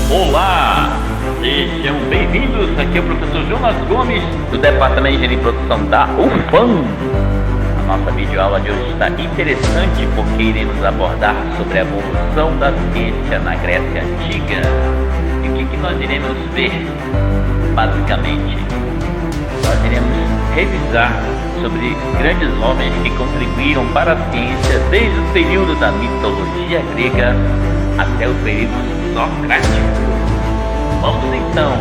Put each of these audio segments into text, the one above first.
Olá, sejam bem-vindos. Aqui é o professor Jonas Gomes, do Departamento de Engenharia e Produção da UFAM. A nossa videoaula de hoje está interessante porque iremos abordar sobre a evolução da ciência na Grécia Antiga. E o que nós iremos ver? Basicamente, nós iremos revisar sobre grandes homens que contribuíram para a ciência desde o período da mitologia grega até o período socrático. Vamos então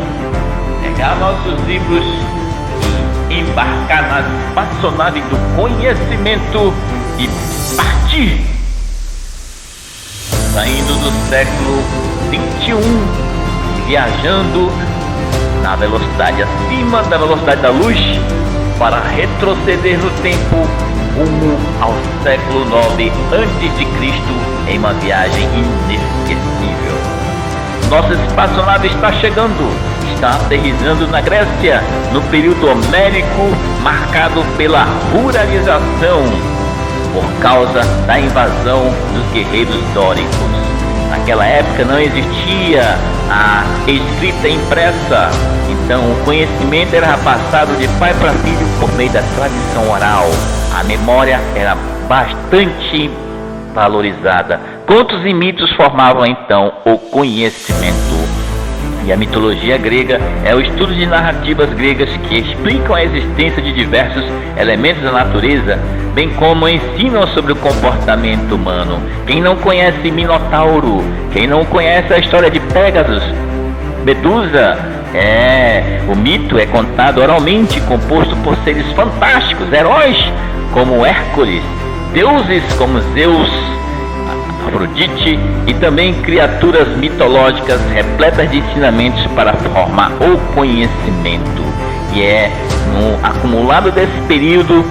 pegar nossos livros e embarcar na espaçonave do conhecimento e partir! Saindo do século XXI, viajando na velocidade acima da velocidade da luz, para retroceder no tempo rumo ao século IX a.C. em uma viagem inesquecível. Nossa espaçonave está chegando, está aterrissando na Grécia, no período homérico marcado pela ruralização, por causa da invasão dos guerreiros dóricos. Naquela época não existia a escrita impressa, então o conhecimento era passado de pai para filho por meio da tradição oral. A memória era bastante valorizada. Contos e mitos formavam então o conhecimento. E a mitologia grega é o estudo de narrativas gregas que explicam a existência de diversos elementos da natureza, bem como ensinam sobre o comportamento humano. Quem não conhece Minotauro, quem não conhece a história de Pégasus, Medusa, o mito é contado oralmente, composto por seres fantásticos, heróis como Hércules, deuses como Zeus, Afrodite e também criaturas mitológicas repletas de ensinamentos para formar o conhecimento. E é no acumulado desse período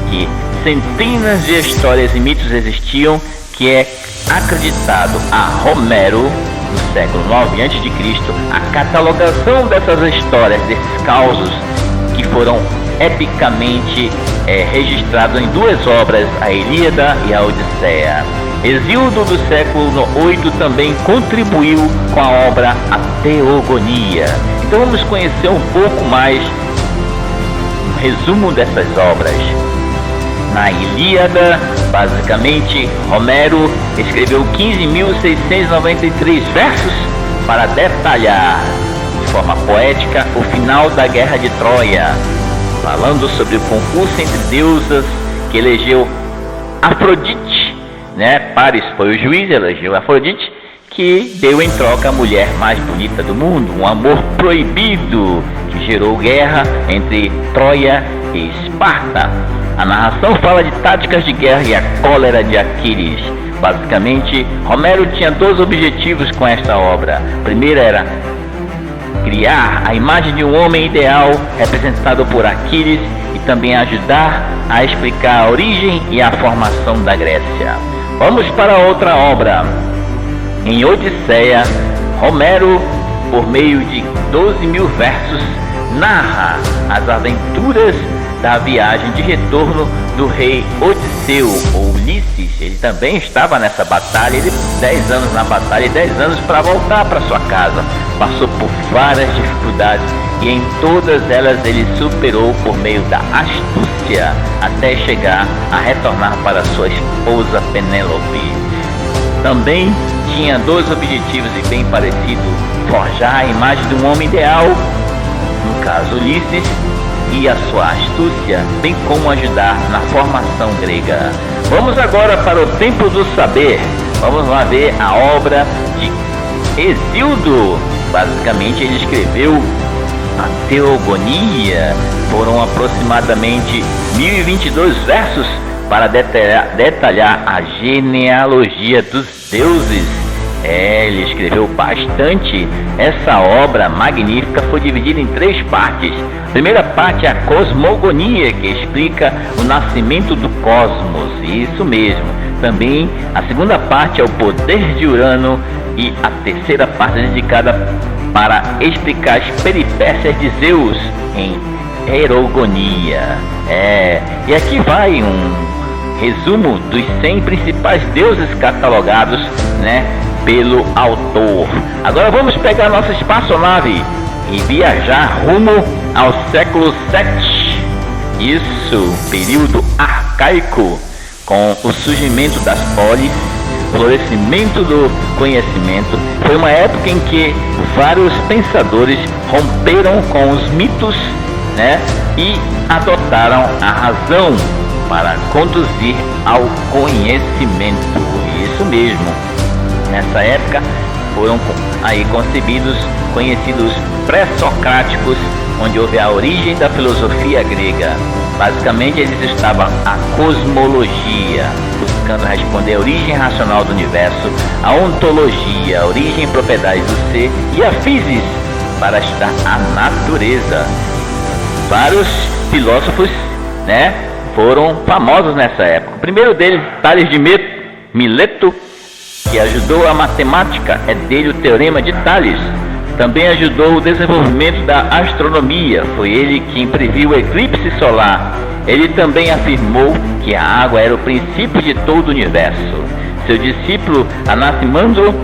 que centenas de histórias e mitos existiam, que é acreditado a Homero, no século IX a.C., a catalogação dessas histórias, desses causos que foram epicamente registrados em duas obras, a Ilíada e a Odisseia. Hesíodo, do século VIII, também contribuiu com a obra A Teogonia. Então vamos conhecer um pouco mais um resumo dessas obras. Na Ilíada, basicamente, Homero escreveu 15.693 versos para detalhar de forma poética o final da Guerra de Troia, falando sobre o concurso entre deusas que elegeu Afrodite, Paris foi o juiz, elegeu Afrodite, que deu em troca a mulher mais bonita do mundo, um amor proibido que gerou guerra entre Troia e Esparta. A narração fala de táticas de guerra e a cólera de Aquiles. Basicamente, Homero tinha dois objetivos com esta obra. O primeiro era criar a imagem de um homem ideal representado por Aquiles e também ajudar a explicar a origem e a formação da Grécia. Vamos para outra obra. Em Odisseia, Homero, por meio de 12.000 versos, narra as aventuras da viagem de retorno do rei Odisseu, ou Ulisses. Ele também estava nessa batalha, ele 10 anos na batalha e 10 anos para voltar para sua casa. Passou por várias dificuldades e em todas elas ele superou por meio da astúcia até chegar a retornar para sua esposa Penélope. Também tinha dois objetivos e bem parecidos: forjar a imagem de um homem ideal, no caso Ulisses, e a sua astúcia, bem como ajudar na formação grega. Vamos agora para o Templo do Saber. Vamos lá ver a obra de Hesíodo. Basicamente ele escreveu a Teogonia. Foram aproximadamente 1022 versos para detalhar a genealogia dos deuses. Ele escreveu bastante. Essa obra magnífica foi dividida em 3 partes. A primeira parte é a Cosmogonia, que explica o nascimento do cosmos. Isso mesmo. Também a segunda parte é o poder de Urano e a terceira parte é dedicada para explicar as peripécias de Zeus em Erogonia. E aqui vai um resumo dos 100 principais deuses catalogados, pelo autor. Agora vamos pegar nossa espaçonave e viajar rumo ao século VII. Isso, período arcaico, com o surgimento das polis, florescimento do conhecimento. Foi uma época em que vários pensadores romperam com os mitos, né, e adotaram a razão para conduzir ao conhecimento. Isso mesmo. Nessa época foram aí conhecidos pré-socráticos, onde houve a origem da filosofia grega. Basicamente eles estavam a cosmologia, buscando responder a origem racional do universo, a ontologia, a origem e propriedades do ser, e a physis, para estudar a natureza. Vários filósofos, né, foram famosos nessa época. O primeiro deles, Tales de Mileto, que ajudou a matemática, é dele o Teorema de Tales. Também ajudou o desenvolvimento da astronomia, foi ele quem previu o eclipse solar. Ele também afirmou que a água era o princípio de todo o universo. Seu discípulo Anaximandro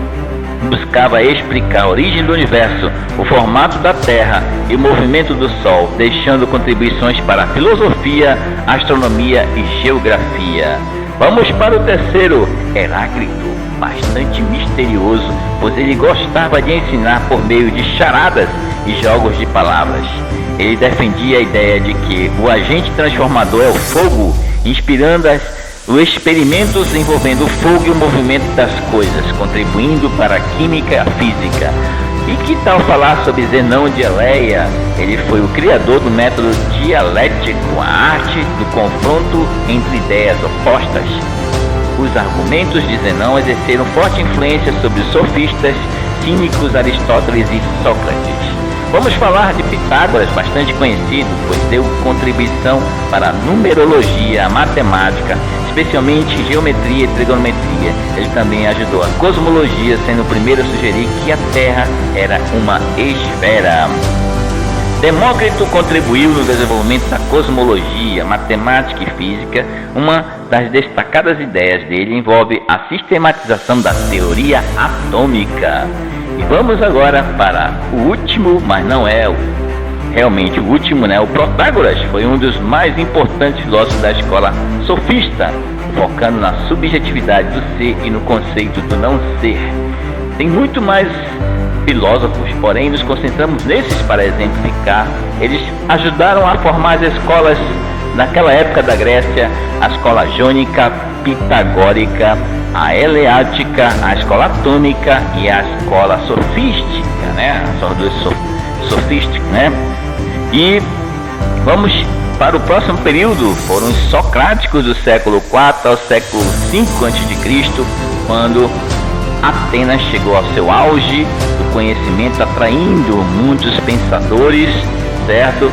buscava explicar a origem do universo, o formato da Terra e o movimento do Sol, deixando contribuições para a filosofia, astronomia e geografia. Vamos para o terceiro, Heráclito, bastante misterioso, pois ele gostava de ensinar por meio de charadas e jogos de palavras. Ele defendia a ideia de que o agente transformador é o fogo, inspirando os experimentos envolvendo o fogo e o movimento das coisas, contribuindo para a química e a física. E que tal falar sobre Zenão de Eleia? Ele foi o criador do método dialético, a arte do confronto entre ideias opostas. Os argumentos de Zenão exerceram forte influência sobre os sofistas, cínicos, Aristóteles e Sócrates. Vamos falar de Pitágoras, bastante conhecido, pois deu contribuição para a numerologia, a matemática, especialmente geometria e trigonometria. Ele também ajudou a cosmologia, sendo o primeiro a sugerir que a Terra era uma esfera. Demócrito contribuiu no desenvolvimento da cosmologia, matemática e física. Uma das destacadas ideias dele envolve a sistematização da teoria atômica. E vamos agora para o último, mas não é realmente o último, né? O Protágoras foi um dos mais importantes filósofos da escola sofista, focando na subjetividade do ser e no conceito do não ser. Tem muito mais filósofos, porém nos concentramos nesses para exemplificar. Eles ajudaram a formar as escolas naquela época da Grécia, a escola jônica, pitagórica, a eleática, a escola atômica e a escola sofística, né? São duas sofísticas, né? E vamos para o próximo período. Foram os socráticos do século IV ao século V a.C., quando Atenas chegou ao seu auge do conhecimento, atraindo muitos pensadores, certo?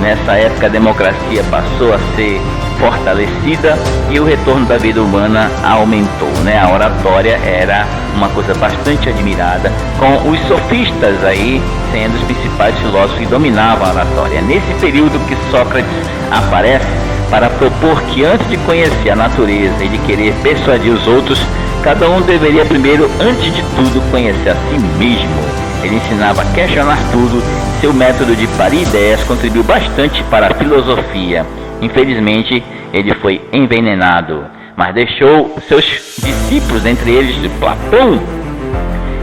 Nessa época a democracia passou a ser fortalecida e o retorno da vida humana aumentou, né? A oratória era uma coisa bastante admirada, com os sofistas aí sendo os principais filósofos que dominavam a oratória. Nesse período que Sócrates aparece para propor que antes de conhecer a natureza e de querer persuadir os outros, cada um deveria primeiro, antes de tudo, conhecer a si mesmo. Ele ensinava a questionar tudo. Seu método de parir ideias contribuiu bastante para a filosofia. Infelizmente, ele foi envenenado, mas deixou seus discípulos, entre eles de Platão,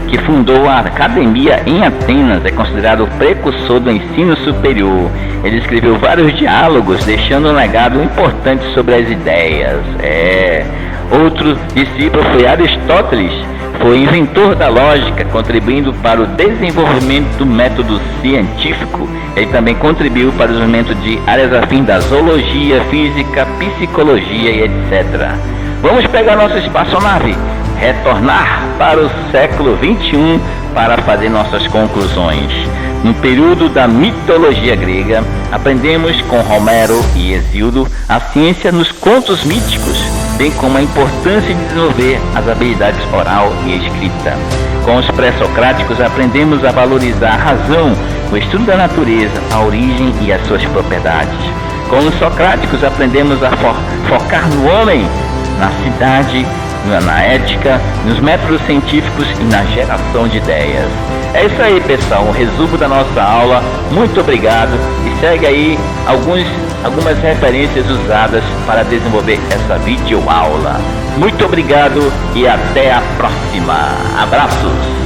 que fundou a academia em Atenas. É considerado o precursor do ensino superior. Ele escreveu vários diálogos, deixando um legado importante sobre as ideias. Outro discípulo foi Aristóteles. Foi inventor da lógica, contribuindo para o desenvolvimento do método científico. Ele também contribuiu para o desenvolvimento de áreas afins da zoologia, física, psicologia e etc. Vamos pegar nossa espaçonave, retornar para o século XXI para fazer nossas conclusões. No período da mitologia grega, aprendemos com Homero e Hesíodo a ciência nos contos míticos, bem como a importância de desenvolver as habilidades oral e escrita. Com os pré-socráticos aprendemos a valorizar a razão, o estudo da natureza, a origem e as suas propriedades. Com os socráticos aprendemos a focar no homem, na cidade na ética, nos métodos científicos e na geração de ideias. É isso aí, pessoal, um resumo da nossa aula. Muito obrigado e segue aí algumas referências usadas para desenvolver essa videoaula. Muito obrigado e até a próxima. Abraços!